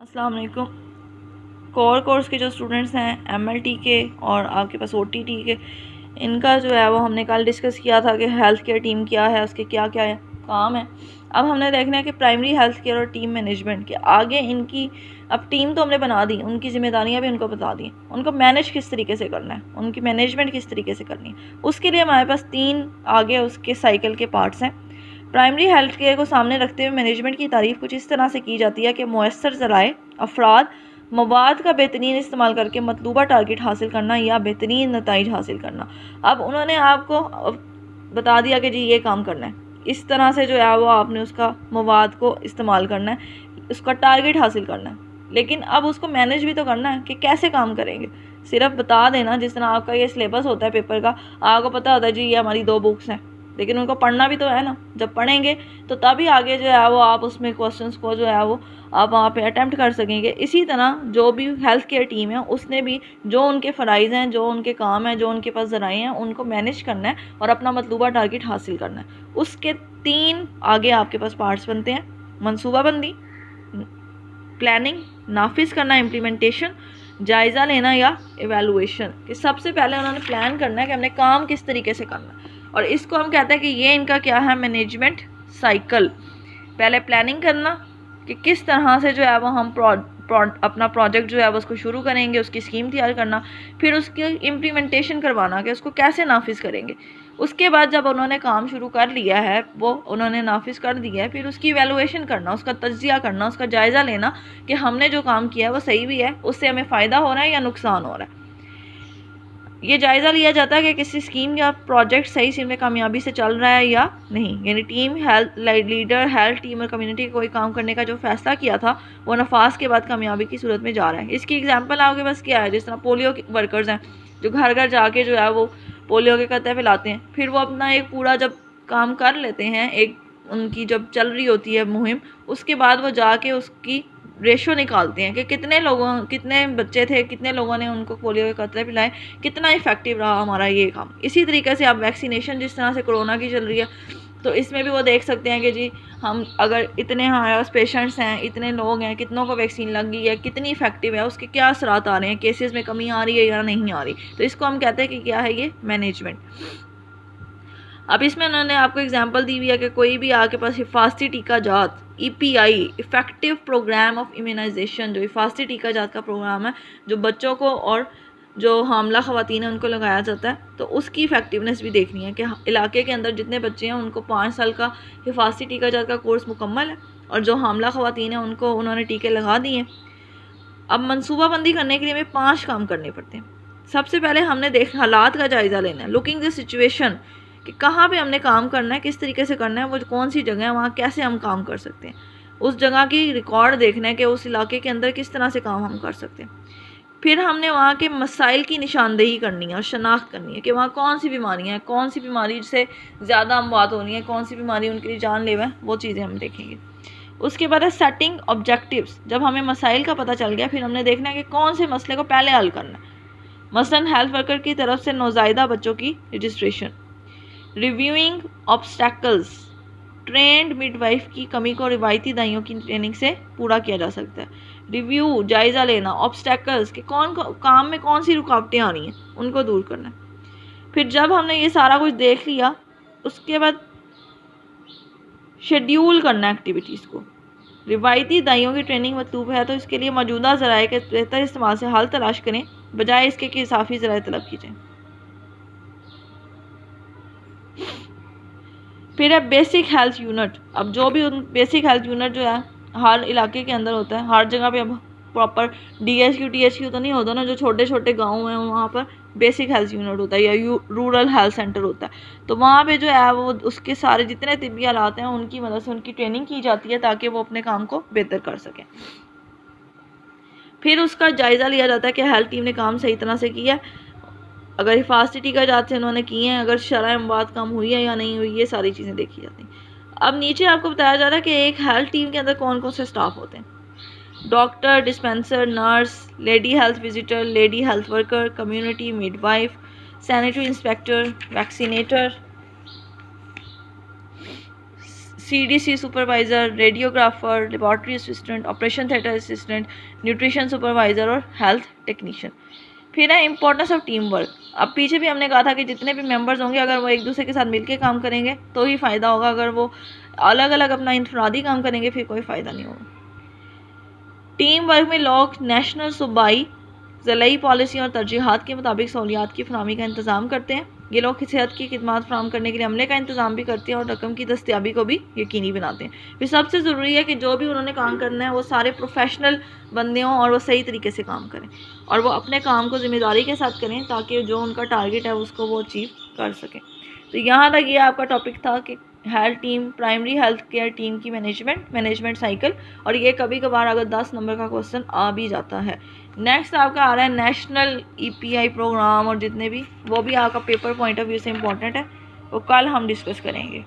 अस्सलाम वालेकुम। Core course के जो स्टूडेंट्स हैं एमएलटी के और आपके पास ओटीटी के, इनका जो है वो हमने कल डिस्कस किया था कि हेल्थ केयर टीम क्या है, उसके क्या क्या है काम है। अब हमने देखना है कि प्राइमरी हेल्थ केयर और टीम मैनेजमेंट के आगे इनकी, अब टीम तो हमने बना दी, उनकी जिम्मेदारियां भी उनको बता दी, उनको मैनेज किस तरीके से करना है, उनकी मैनेजमेंट किस तरीके से करनी है। उसके लिए हमारे पास 3 आगे उसके साइकिल के पार्ट्स हैं। प्राइमरी हेल्थ केयर को सामने रखते हुए मैनेजमेंट की तारीफ कुछ इस तरह से की जाती है कि मुयस्सर ज़राए अफराद मवाद का बेहतरीन इस्तेमाल करके मतलूबा टारगेट हासिल करना या बेहतरीन नताइज हासिल करना। अब उन्होंने आपको बता दिया कि जी ये काम करना है, इस तरह से जो है वो आपने उसका मवाद को इस्तेमाल करना है, उसका टारगेट हासिल करना है, लेकिन अब उसको मैनेज भी तो करना है कि कैसे काम करेंगे। सिर्फ बता देना, जिस तरह आपका ये सिलेबस होता है पेपर का, आपको पता होता है जी ये हमारी 2 बुक्स हैं, लेकिन उनको पढ़ना भी तो है ना। जब पढ़ेंगे तो तभी आगे जो है वो आप उसमें क्वेश्चंस को जो है वो आप वहाँ पे अटैम्प्ट कर सकेंगे। इसी तरह जो भी हेल्थ केयर टीम है उसने भी जो उनके फ़राइज़ हैं, जो उनके काम हैं, जो उनके पास ज़राए हैं, उनको मैनेज करना है और अपना मतलूबा टारगेट हासिल करना है। उसके 3 आगे आपके पास पार्ट्स बनते हैं: मनसूबाबंदी, प्लानिंग, नाफिज करना, इम्प्लीमेंटेशन, जायज़ा लेना या एवेलुएशन। कि सबसे पहले उन्होंने प्लान करना है कि हमने काम किस तरीके से करना है, और इसको हम कहते हैं कि ये इनका क्या है, मैनेजमेंट साइकिल। पहले प्लानिंग करना कि किस तरह से जो है वो हम अपना प्रोजेक्ट जो है वो उसको शुरू करेंगे, उसकी स्कीम तैयार करना, फिर उसकी इम्प्लीमेंटेशन करवाना कि उसको कैसे नाफिज करेंगे। उसके बाद जब उन्होंने काम शुरू कर लिया है, वो उन्होंने नाफिज कर दिया है, फिर उसकी इवैल्यूएशन करना, उसका तज्जिया करना, उसका जायज़ा लेना कि हमने जो काम किया है वो सही भी है, उससे हमें फ़ायदा हो रहा है या नुकसान हो रहा है। ये जायज़ा लिया जाता है कि किसी स्कीम या प्रोजेक्ट सही से में कामयाबी से चल रहा है या नहीं। यानी team, health leader, health team और कम्युनिटी कोई काम करने का जो फैसला किया था वो नफाज के बाद कामयाबी की सूरत में जा रहा है। इसकी एग्जांपल आपके पास क्या है, जिस तरह पोलियो के वर्कर्स हैं जो घर घर जाके जो है वो पोलियो के कत्ते फैलाते हैं, फिर वो अपना एक पूरा जब काम कर लेते हैं, एक उनकी जब चल रही होती है मुहिम, उसके बाद वो जाके उसकी रेशो निकालते हैं कि कितने बच्चे थे, कितने लोगों ने उनको पोलियो के कतरे पिलाए, कितना इफेक्टिव रहा हमारा ये काम। इसी तरीके से अब वैक्सीनेशन जिस तरह से कोरोना की चल रही है, तो इसमें भी वो देख सकते हैं कि जी हम अगर इतने हमारे पास पेशेंट्स हैं, इतने लोग हैं, कितनों को वैक्सीन लग गई है, कितनी इफेक्टिव है, उसके क्या असरात आ रहे हैं, केसेस में कमी आ रही है या नहीं आ रही। तो इसको हम कहते हैं कि क्या है, ये मैनेजमेंट। अब इसमें उन्होंने आपको एग्जांपल दी हुई है कि कोई भी आपके पास हिफाजती टीका जात, EPI, effective programme of immunization, जो हिफाजती टीका जात का प्रोग्राम है जो बच्चों को और जो हामला ख़वातीन है उनको लगाया जाता है, तो उसकी इफ़ेक्टिवनेस भी देखनी है कि इलाके के अंदर जितने बच्चे हैं उनको 5 साल का हिफाजती टीका जात का कोर्स मुकम्मल है, और जो हामला ख़वातीन हैं उनको उन्होंने टीके लगा दिए हैं। अब मनसूबाबंदी करने के लिए हमें 5 काम करने पड़ते हैं। सबसे पहले हमने हालात का जायज़ा लेना है, लुकिंग द सिचुएशन, कि कहाँ पे हमने काम करना है, किस तरीके से करना है, वो कौन सी जगह है, वहाँ कैसे हम काम कर सकते हैं। उस जगह की रिकॉर्ड देखना है कि उस इलाके के अंदर किस तरह से काम हम कर सकते हैं। फिर हमने वहाँ के मसाइल की निशानदेही करनी है और शनाख्त करनी है कि वहाँ कौन सी बीमारियाँ हैं, कौन सी बीमारी से ज़्यादा अमवात होनी है, कौन सी बीमारी उनके लिए जानलेवा है, वो चीज़ें हम देखेंगे। उसके बाद है सेटिंग ऑब्जेक्टिव्स। जब हमें मसाइल का पता चल गया, फिर हमने देखना है कि कौन से मसले को पहले हल करना है। मसलन हेल्थ वर्कर की तरफ से नौज़ायदा बच्चों की registration, reviewing obstacles, trend midwife की कमी को रिवायती दाइयों की ट्रेनिंग से पूरा किया जा सकता है। रिव्यू, जायज़ा लेना, ऑब्स्टैकल्स के काम में कौन सी रुकावटें आ रही हैं, उनको दूर करना है। फिर जब हमने ये सारा कुछ देख लिया, उसके बाद शेड्यूल करना एक्टिविटीज़ को। रिवायती दाइयों की ट्रेनिंग मतलूब है, तो इसके लिए मौजूदा ज़राए के बेहतर इस्तेमाल से हल तलाश करें, बजाय इसके कि इजाफी ज़राए तलब की जाए। फिर है बेसिक हेल्थ यूनिट। अब जो भी बेसिक हेल्थ यूनिट जो है हर इलाके के अंदर होता है, हर जगह पे अब प्रॉपर DHQ THQ तो नहीं होता ना, जो छोटे छोटे गांव हैं वहाँ पर बेसिक हेल्थ यूनिट होता है या रूरल हेल्थ सेंटर होता है, तो वहाँ पे जो है वो उसके सारे जितने तिब्बी हालात हैं उनकी मदद से उनकी ट्रेनिंग की जाती है ताकि वो अपने काम को बेहतर कर सकें। फिर उसका जायज़ा लिया जाता है कि हेल्थ टीम ने काम सही तरह से किया है, अगर हिफाजती टीका जाते उन्होंने किए हैं, अगर शरह अमवात कम हुई है या नहीं हुई, ये सारी चीज़ें देखी जाती हैं। अब नीचे आपको बताया जा रहा है कि एक हेल्थ टीम के अंदर कौन कौन से स्टाफ होते हैं: doctor, dispenser, nurse, lady health visitor, lady health worker, community midwife, sanitary inspector, vaccinator, CDC supervisor, radiographer, laboratory assistant, operation theatre assistant, nutrition supervisor और हेल्थ टेक्नीशियन। फिर है इंपॉर्टेंस ऑफ टीम वर्क। अब पीछे भी हमने कहा था कि जितने भी मेंबर्स होंगे अगर वो एक दूसरे के साथ मिलकर काम करेंगे तो ही फ़ायदा होगा, अगर वो अलग अलग अपना इंफरादी काम करेंगे फिर कोई फ़ायदा नहीं होगा। टीम वर्क में लोग नेशनल, सूबाई, ज़िलाई पॉलिसी और तरजीहात के मुताबिक सहूलियात की फरहमी का इंतज़ाम करते हैं। ये लोग सेहत की खिदमत फराहम करने के लिए अमले का इंतज़ाम भी करते हैं और रकम की दस्तियाबी को भी यकीनी बनाते हैं। फिर सबसे ज़रूरी है कि जो भी उन्होंने काम करना है वो सारे प्रोफेशनल बंदे हों और वो सही तरीके से काम करें और वो अपने काम को ज़िम्मेदारी के साथ करें ताकि जो उनका टारगेट है उसको वो अचीव कर सकें। तो यहाँ तक ये आपका टॉपिक था कि health team, primary health care team की मैनेजमेंट साइकिल, और ये कभी कभार अगर 10 नंबर का क्वेश्चन आ भी जाता है। नेक्स्ट आपका आ रहा है नेशनल EPI प्रोग्राम, और जितने भी वो भी आपका पेपर पॉइंट ऑफ व्यू से इम्पोर्टेंट है, वो कल हम डिस्कस करेंगे।